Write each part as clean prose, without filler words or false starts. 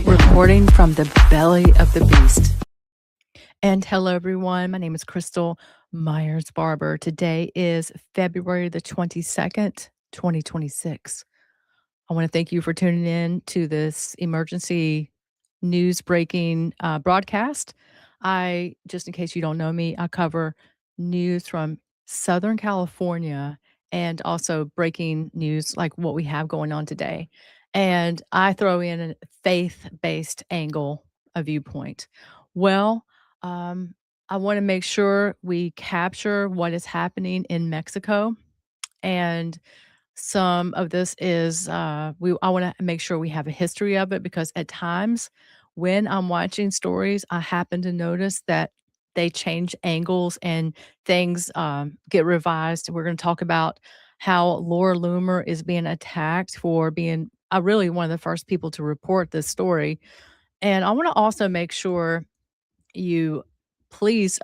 Recording from the belly of the beast. And hello, everyone. My name is Crystal Myers-Barber. Today is February the 22nd, 2026. I want to thank you for tuning in to this emergency news breaking broadcast. Just in case you don't know me, I cover news from Southern California and also breaking news like what we have going on today. And I throw in a faith based angle, a viewpoint. Well, um, I want to make sure we capture what is happening in Mexico. And some of this is I want to make sure we have a history of it because at times when I'm watching stories, I happen to notice that they change angles and things get revised. We're going to talk about how Laura Loomer is being attacked for being really one of the first people to report this story. And I want to also make sure you please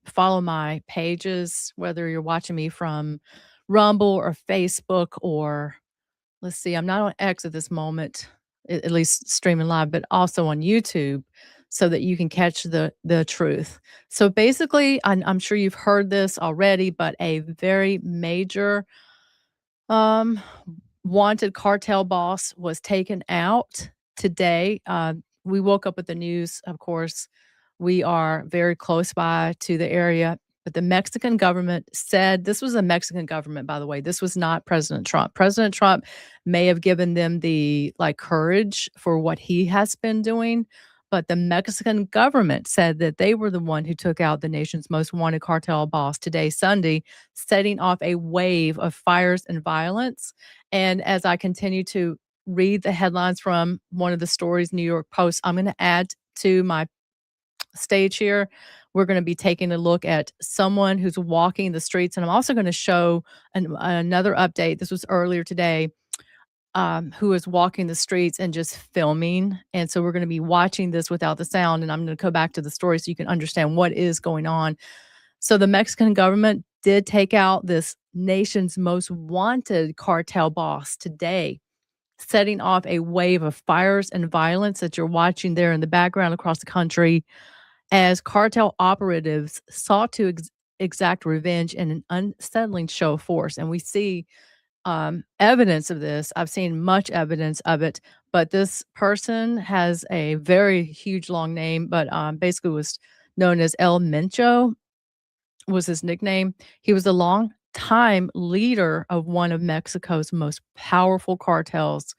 follow my pages, whether you're watching me from Rumble or Facebook or let's see, I'm not on X at this moment, at least streaming live, but also on YouTube so that you can catch the truth. So basically, I'm sure you've heard this already, but a very major um, wanted cartel boss was taken out today. We woke up with the news, of course. We are very close by to the area, but the Mexican government said this was a Mexican government, by the way. This was not President Trump. President Trump may have given them the like courage for what he has been doing, but the Mexican government said that they were the one who took out the nation's most wanted cartel boss today, Sunday, setting off a wave of fires and violence. And as I continue to read the headlines from one of the stories, New York Post, I'm going to add to my stage here. We're going to be taking a look at someone who's walking the streets. And I'm also going to show another update. This was earlier today, who is walking the streets and just filming. And so we're going to be watching this without the sound. And I'm going to go back to the story so you can understand what is going on. So the Mexican government did take out this nation's most wanted cartel boss today, setting off a wave of fires and violence that you're watching there in the background across the country as cartel operatives sought to exact revenge in an unsettling show of force. And we see evidence of this. I've seen much evidence of it, but this person has a very huge long name, but basically was known as El Mencho was his nickname. He was a long time leader of one of Mexico's most powerful cartels,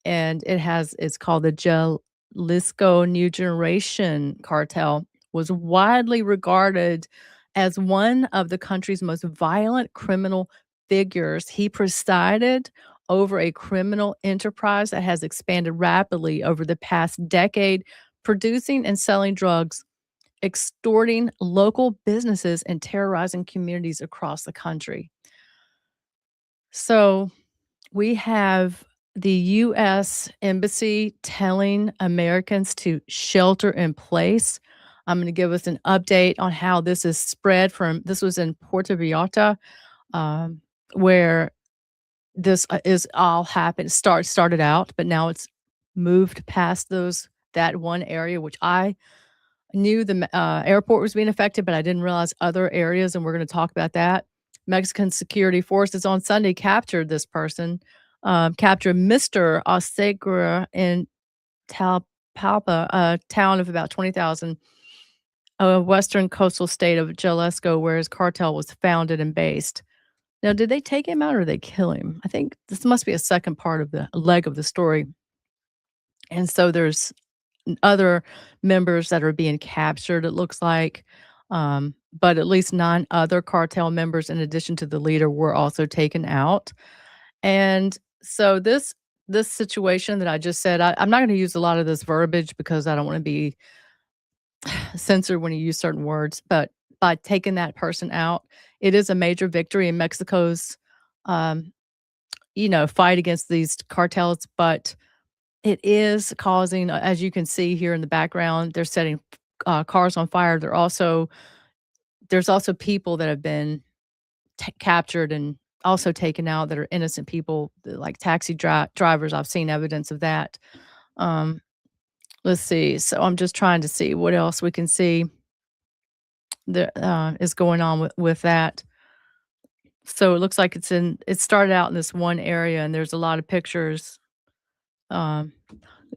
and it's called the Jalisco New Generation Cartel, was widely regarded as one of the country's most violent criminal figures. He presided over a criminal enterprise that has expanded rapidly over the past decade, producing and selling drugs, extorting local businesses, and terrorizing communities across the country. So we have the U.S. Embassy telling Americans to shelter in place. I'm going to give us an update on how this is spread from, this was in Puerto Vallarta, where this is all happened, started out, but now it's moved past that one area, which I knew the airport was being affected, but I didn't realize other areas, and we're going to talk about that. Mexican security forces on Sunday captured this person, captured Mr. Oseguera in Talpalpa, a town of about 20,000, a western coastal state of Jalisco, where his cartel was founded and based. Now, did they take him out or did they kill him? I think this must be a second part of the leg of the story. And so there's other members that are being captured, it looks like. But at least 9 other cartel members, in addition to the leader, were also taken out. And so this situation that I just said, I'm not going to use a lot of this verbiage because I don't want to be censored when you use certain words. But by taking that person out, it is a major victory in Mexico's, um, fight against these cartels. But it is causing, as you can see here in the background, they're setting cars on fire. There's also people that have been captured and also taken out that are innocent people, like taxi drivers. I've seen evidence of that. Um, let's see. So I'm just trying to see what else we can see that is going on with that. So it looks like it started out in this one area, and there's a lot of pictures um,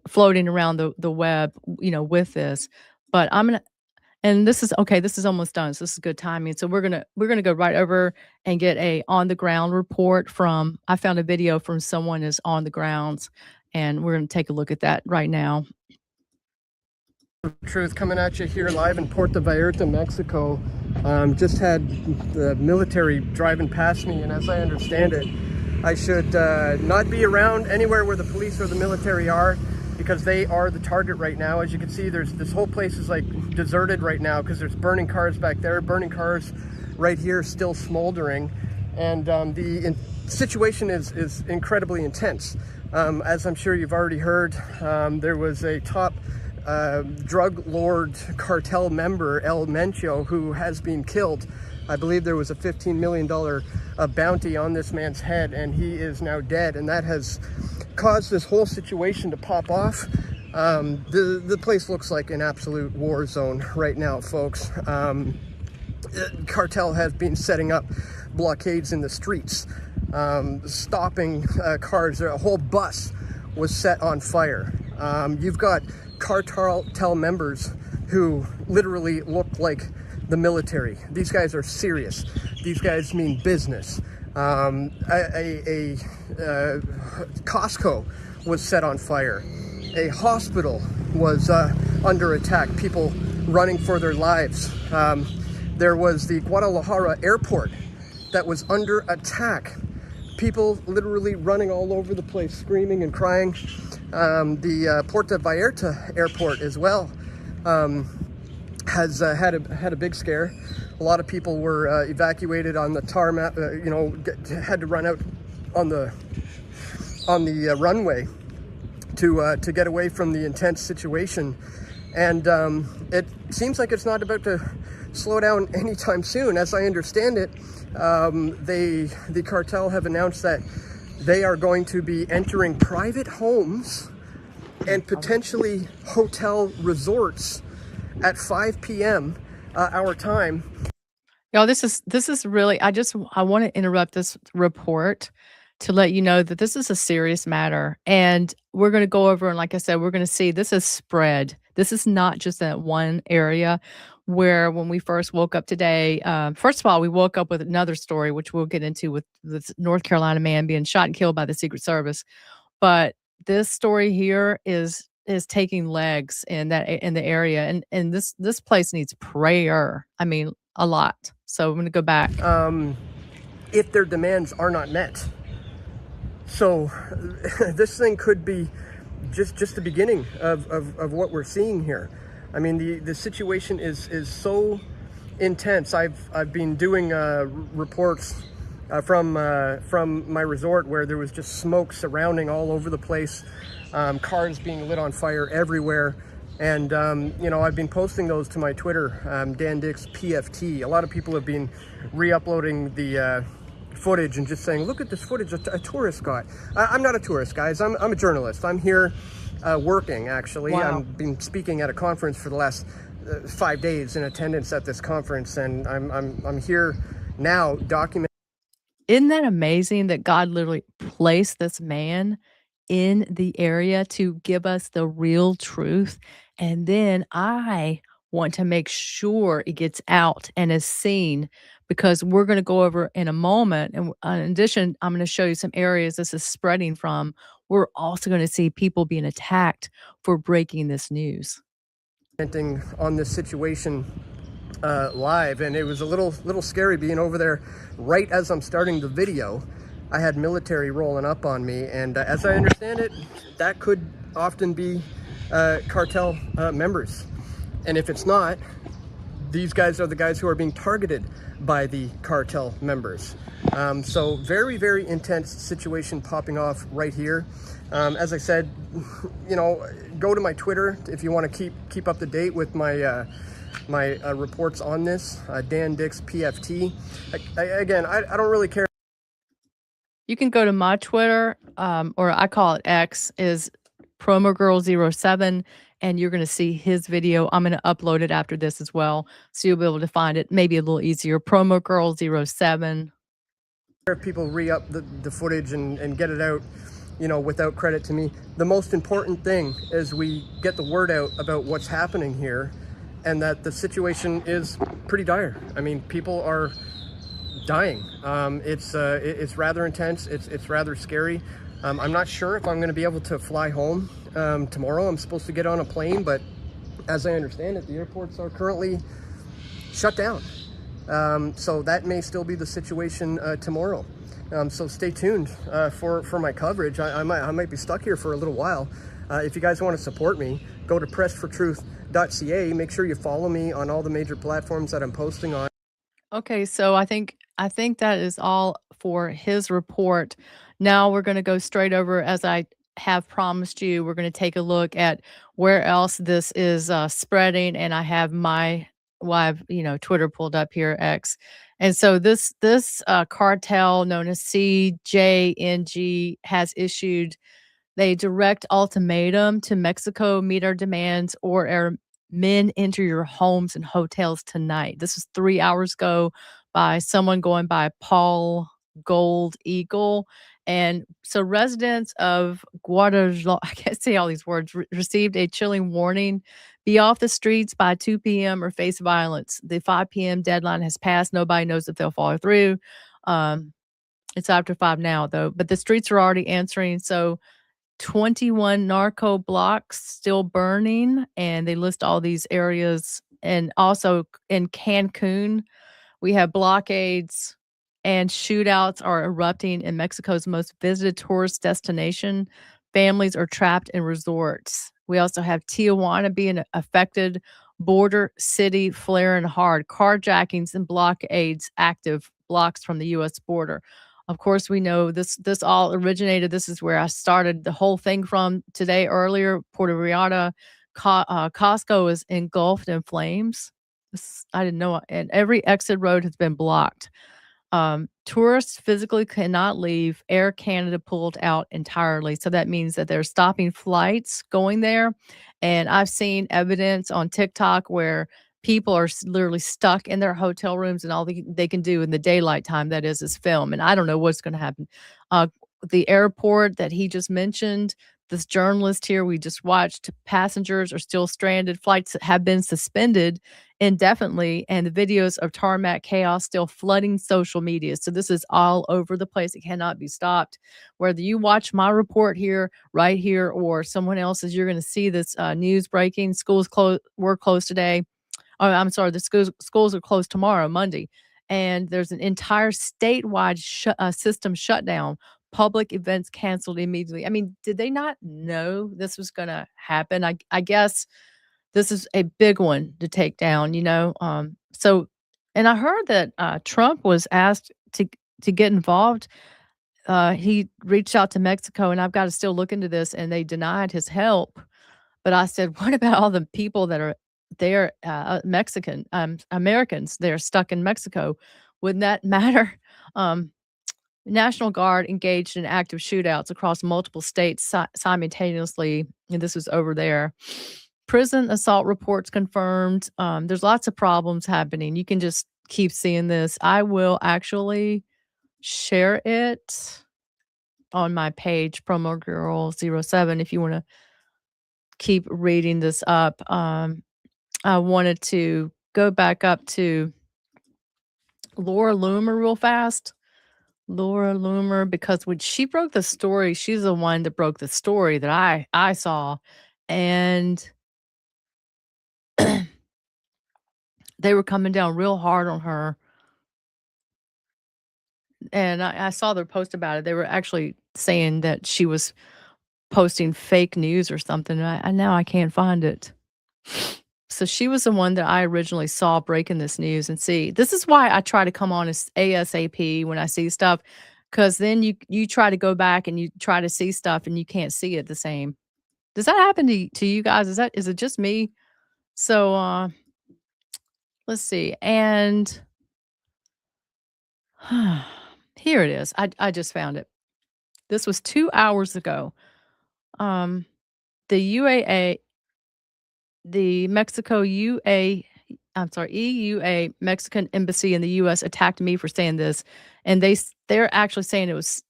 floating around the web, with this. But I'm gonna and this is okay, this is almost done, so this is good timing. So we're gonna go right over and get a on the ground report from I found a video from someone is on the grounds, and we're gonna take a look at that right now. Truth coming at you here live in Puerto Vallarta, Mexico. Just had the military driving past me, and as I understand it, I should not be around anywhere where the police or the military are, because they are the target right now. As you can see, this whole place is like deserted right now because there's burning cars back there, burning cars right here still smoldering, and the situation is incredibly intense. As I'm sure you've already heard, there was a top drug lord cartel member, El Mencho, who has been killed. I believe there was a $15 million bounty on this man's head, and he is now dead, and that has caused this whole situation to pop off. The place looks like an absolute war zone right now, folks. Cartel has been setting up blockades in the streets, stopping cars. A whole bus was set on fire. You've got cartel members who literally look like the military. These guys are serious. These guys mean business. Costco was set on fire. A hospital was under attack. People running for their lives. There was the Guadalajara airport that was under attack. People literally running all over the place, screaming and crying. The Puerto Vallarta airport as well has had a big scare. A lot of people were evacuated on the tarmac. Had to run out on the runway to get away from the intense situation. And it seems like it's not about to slow down anytime soon. As I understand it, the cartel have announced that they are going to be entering private homes and potentially hotel resorts at 5 p.m. Our time. Y'all, this is really I want to interrupt this report to let you know that this is a serious matter, and we're going to go over, and like I said, we're going to see this is spread. This is not just that one area where when we first woke up today, first of all, we woke up with another story, which we'll get into with this North Carolina man being shot and killed by the Secret Service. But this story here is taking legs in the area, and this place needs prayer. I mean, a lot. So I'm going to go back. If their demands are not met. So this thing could be just the beginning of what we're seeing here. I mean, the situation is so intense. I've been doing reports from my resort where there was just smoke surrounding all over the place, cars being lit on fire everywhere. And, I've been posting those to my Twitter, Dan Dix PFT. A lot of people have been re-uploading the footage and just saying, look at this footage a tourist got. I'm not a tourist, guys. I'm a journalist. I'm here working, actually. Wow. I've been speaking at a conference for the last 5 days, in attendance at this conference, and I'm here now documenting. Isn't that amazing that God literally placed this man in the area to give us the real truth? And then I want to make sure it gets out and is seen, because we're going to go over in a moment. And in addition, I'm going to show you some areas this is spreading from. We're also going to see people being attacked for breaking this news. On this situation live, and it was a little scary being over there right as I'm starting the video. I had military rolling up on me, and as I understand it, that could often be cartel members. And if it's not, these guys are the guys who are being targeted by the cartel members. So very, very intense situation popping off right here. As I said, go to my Twitter if you want to keep up to date with my my reports on this. Dan Dix PFT. Again, I don't really care. You can go to my Twitter, or I call it X, is promogirl07, and you're gonna see his video. I'm gonna upload it after this as well, so you'll be able to find it maybe a little easier. Promogirl07. If people re-up the footage and get it out, you know, without credit to me. The most important thing is we get the word out about what's happening here and that the situation is pretty dire. I mean, people are dying. It's rather intense. It's rather scary. I'm not sure if I'm going to be able to fly home tomorrow. I'm supposed to get on a plane, but as I understand it, the airports are currently shut down. So that may still be the situation tomorrow. So stay tuned for my coverage. I might be stuck here for a little while. If you guys want to support me, go to pressfortruth.ca. Make sure you follow me on all the major platforms that I'm posting on. Okay, so I think that is all for his report. Now we're gonna go straight over, as I have promised you, we're gonna take a look at where else this is spreading, and I have my I've, Twitter pulled up here, X. And so this cartel known as CJNG has issued a direct ultimatum to Mexico: meet our demands or our men enter your homes and hotels tonight. This was 3 hours ago by someone going by Paul Gold Eagle. And so residents of Guadalajara, I can't say all these words, received a chilling warning: be off the streets by 2 p.m. or face violence. The 5 p.m. deadline has passed. Nobody knows if they'll follow through. Um, it's after 5 now, though, but the streets are already answering. So 21 narco blocks still burning, and they list all these areas. And also in Cancun, we have blockades and shootouts are erupting in Mexico's most visited tourist destination. Families are trapped in resorts. We also have Tijuana being affected, border city flaring hard, carjackings and blockades active, blocks from the US border. Of course, we know this all originated. This is where I started the whole thing from today earlier. Puerto Vallarta, Costco is engulfed in flames. This, I didn't know, and every exit road has been blocked. Tourists physically cannot leave. Air Canada pulled out entirely. So that means that they're stopping flights going there. And I've seen evidence on TikTok where people are literally stuck in their hotel rooms, and all they can do in the daylight time, that is film. And I don't know what's going to happen. Uh, the airport that he just mentioned, this journalist here we just watched, passengers are still stranded. Flights have been suspended indefinitely, and the videos of tarmac chaos still flooding social media. So this is all over the place. It cannot be stopped. Whether you watch my report here, right here, or someone else's, you're going to see this news breaking. Schools were closed today. Oh, I'm sorry, the schools are closed tomorrow, Monday, and there's an entire statewide system shutdown. Public events canceled immediately. I mean, did they not know this was gonna happen? I guess this is a big one to take down, so, and I heard that, Trump was asked to get involved. He reached out to Mexico, and I've gotta still look into this, and they denied his help. But I said, "What about all the people that are there, Mexican, Americans? They're stuck in Mexico. Wouldn't that matter?" Um, National Guard engaged in active shootouts across multiple states simultaneously, and this was over there. Prison assault reports confirmed. There's lots of problems happening. You can just keep seeing this. I will actually share it on my page, Promo Girl 07, if you want to keep reading this up. I wanted to go back up to Laura Loomer real fast. Laura Loomer, because when she broke the story, she's the one that broke the story that I saw, and they were coming down real hard on her. And I saw their post about it. They were actually saying that she was posting fake news or something. I now I can't find it. So she was the one that I originally saw breaking this news. And see, this is why I try to come on as ASAP when I see stuff, because then you try to go back and you try to see stuff and you can't see it the same. Does that happen to you guys? Is it just me? So let's see. And here it is. I just found it. This was 2 hours ago. Um, the UAA the Mexico UA I'm sorry, EUA Mexican Embassy in the US attacked me for saying this, and they're actually saying it was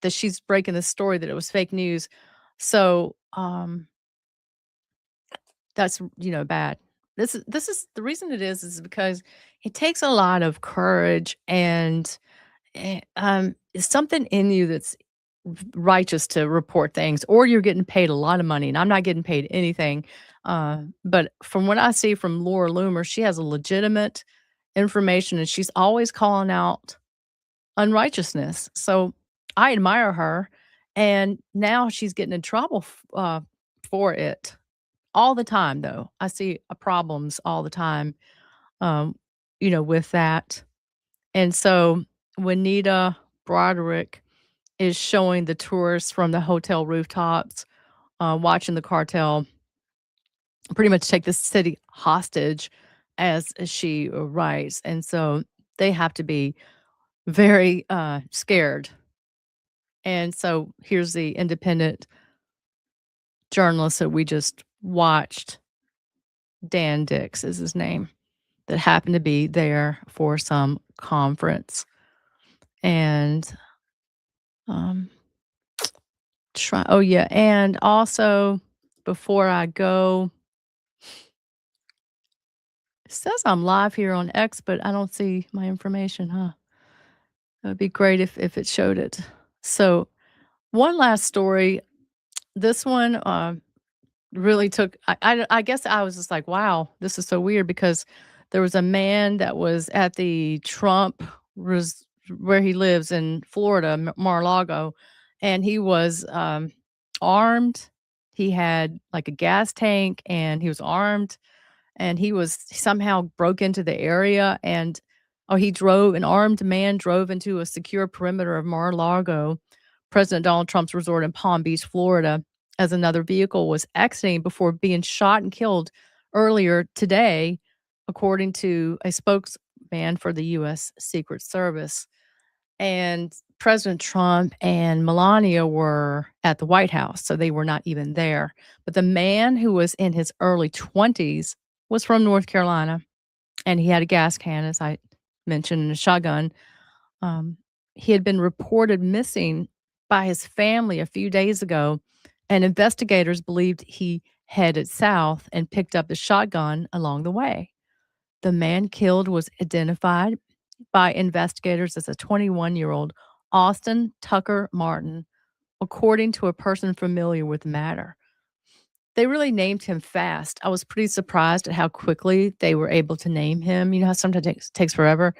that she's breaking the story, that it was fake news. So, that's, bad. This is the reason it is because it takes a lot of courage and, something in you that's righteous to report things, or you're getting paid a lot of money, and I'm not getting paid anything. But from what I see from Laura Loomer, she has a legitimate information, and she's always calling out unrighteousness. So I admire her, and now she's getting in trouble for it all the time. Though I see problems all the time, um, with that. And so Juanita Broderick is showing the tourists from the hotel rooftops, watching the cartel pretty much take the city hostage, as she writes. And so they have to be very scared. And so here's the independent journalist that we just watched. Dan Dix is his name, that happened to be there for some conference. And um, oh yeah, and also before I go, it says I'm live here on X, but I don't see my information, huh? It would be great if it showed it. So, one last story. This one, really took I guess I was just like, "Wow, this is so weird," because there was a man that was at the Trump res where he lives in Florida, Mar-a-Lago, and he was, armed. He had, like, a gas tank, and he was armed, and he was somehow broke into the area, and an armed man drove into a secure perimeter of Mar-a-Lago, President Donald Trump's resort in Palm Beach, Florida, as another vehicle was exiting before being shot and killed earlier today, according to a spokesman for the US Secret Service. And President Trump and Melania were at the White House, so they were not even there. But the man, who was in his early 20s, was from North Carolina, and he had a gas can, as I mentioned, and a shotgun. Um, he had been reported missing by his family a few days ago, and investigators believed he headed south and picked up the shotgun along the way. The man killed was identified by investigators as a 21-year-old Austin Tucker Martin, according to a person familiar with the matter. They really named him fast. I was pretty surprised at how quickly they were able to name him. You know how sometimes it takes forever?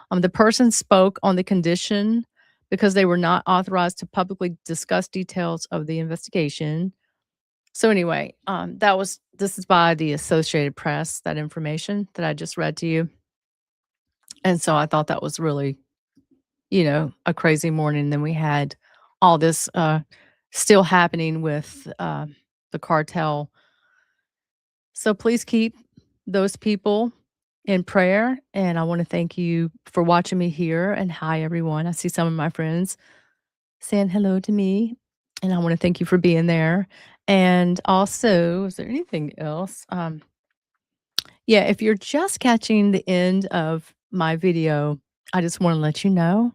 The person spoke on the condition, because they were not authorized to publicly discuss details of the investigation. So anyway, this is by the Associated Press, that information that I just read to you. And so I thought that was really, a crazy morning. Then we had all this still happening with the cartel. So please keep those people in prayer. And I want to thank you for watching me here. And hi, everyone. I see some of my friends saying hello to me. And I want to thank you for being there. And also, is there anything else? Yeah, if you're just catching the end of my video, I just want to let you know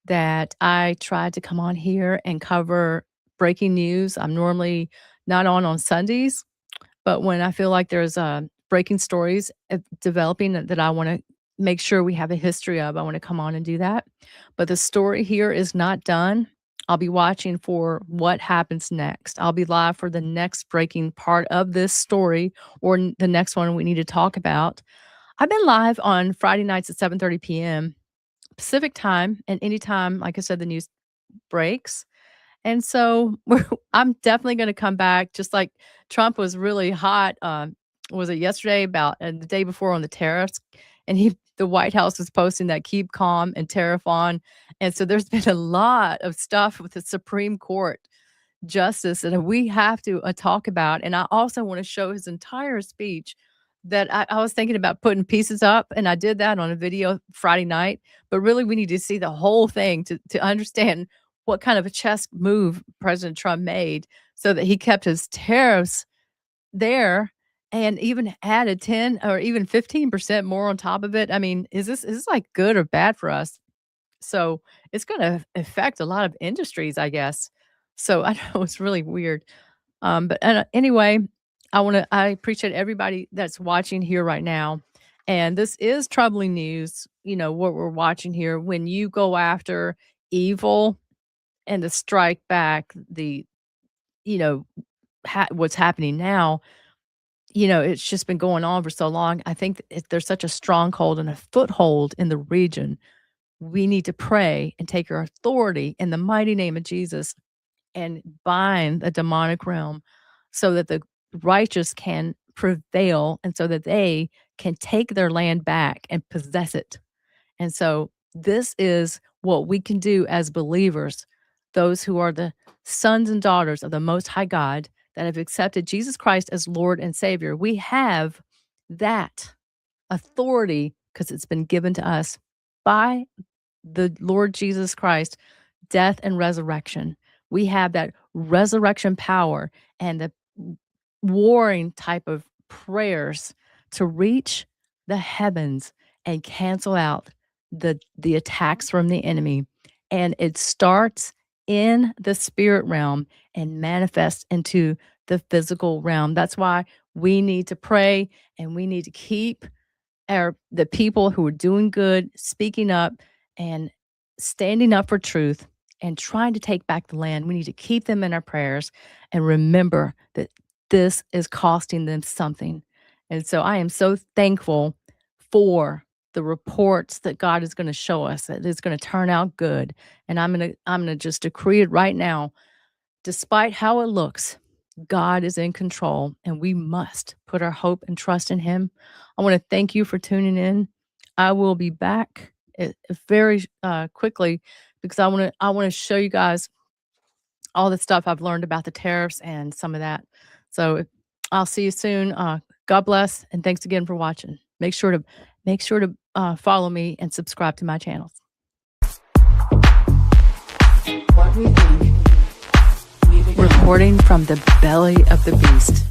that I tried to come on here and cover breaking news. I'm normally not on Sundays, but when I feel like there's breaking stories developing that I want to make sure we have a history of, I want to come on and do that. But the story here is not done. I'll be watching for what happens next. I'll be live for the next breaking part of this story, or the next one we need to talk about. I've been live on Friday nights at 7:30 p.m. Pacific time, and anytime, like I said, the news breaks. And so I'm definitely going to come back. Just like Trump was really hot. Was it yesterday about and the day before on the tariffs? And the White House was posting that keep calm and tariff on. And so there's been a lot of stuff with the Supreme Court justice that we have to talk about. And I also want to show his entire speech. That I was thinking about putting pieces up, and I did that on a video Friday night. But really, we need to see the whole thing to understand what kind of a chess move President Trump made so that he kept his tariffs there and even added 10 or even 15% more on top of it. I mean, is this like good or bad for us? So it's going to affect a lot of industries, I guess. So I know it's really weird. But anyway, I appreciate everybody that's watching here right now. And this is troubling news, what we're watching here. When you go after evil and to strike back you know, what's happening now, it's just been going on for so long. I think there's such a stronghold and a foothold in the region. We need to pray and take our authority in the mighty name of Jesus and bind the demonic realm so that the righteous can prevail and so that they can take their land back and possess it. And so this is what we can do as believers, those who are the sons and daughters of the Most High God that have accepted Jesus Christ as Lord and Savior. We have that authority because it's been given to us by the Lord Jesus Christ, death and resurrection. We have that resurrection power and the warring type of prayers to reach the heavens and cancel out the attacks from the enemy. And it starts in the spirit realm and manifests into the physical realm. That's why we need to pray and we need to keep the people who are doing good, speaking up and standing up for truth and trying to take back the land. We need to keep them in our prayers and remember that this is costing them something. And so I am so thankful for the reports that God is going to show us that it's going to turn out good. And I'm going to just decree it right now. Despite how it looks, God is in control and we must put our hope and trust in him. I want to thank you for tuning in. I will be back very quickly because I want to show you guys all the stuff I've learned about the tariffs and some of that. So I'll see you soon. God bless and thanks again for watching. Make sure to follow me and subscribe to my channels. What we think. Recording from the belly of the beast.